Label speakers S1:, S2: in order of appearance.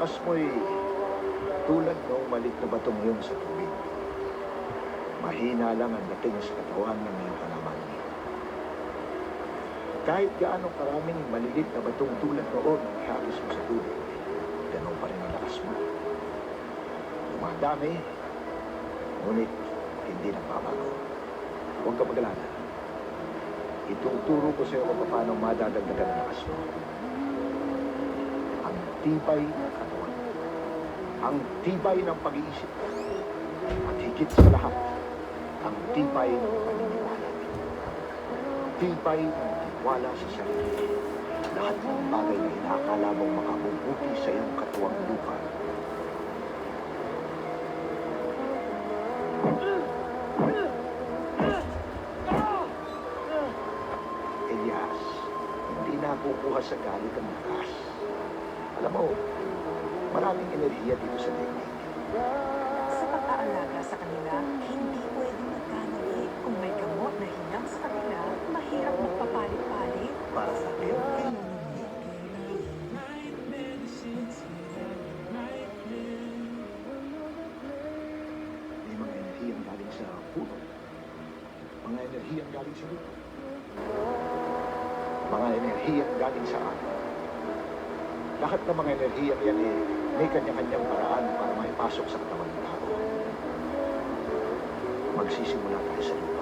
S1: lakas mo'y tulad ng malit na batong yun sa tubig. Mahina lang ang dating sa katawan ng iyong halaman. Kahit gaano karaming malilit na batong tulad noon ang ihagis mo sa tubig, ganun pa rin ang lakas mo. Dumadami, ngunit hindi nagbabago. Huwag ka mag-alala. Ituturo ko sa iyo kung paano madadagdagan ang lakas mo. Ang tibay ng katawan. Ang tibay ng pag-iisip. At higit sa lahat, ang tibay ng paniniwala. Tibay ng tiwala sa sarili. Lahat ng bagay na inaakala mong makabubuti sa iyong katuwang lupa. Elias, hindi nakukuha sa galit ang lakas. Alam mo, maraming enerhiya dito sa daigdig.
S2: Sa pag-aalaga sa kanila, hindi pwedeng magkamali. Kung may gamot na hinang sa kanila, mahirap magpapalit-palit.
S1: Para sa atin, may mga enerhiyang galing sa puno. Mga enerhiyang galing sa lupa. Mga enerhiyang galing sa atin. Lahat ng mga enerhiyang yan may kanya-kanyang paraan para maipasok sa katawan ng tao. Magsisimula tayo sa lupa.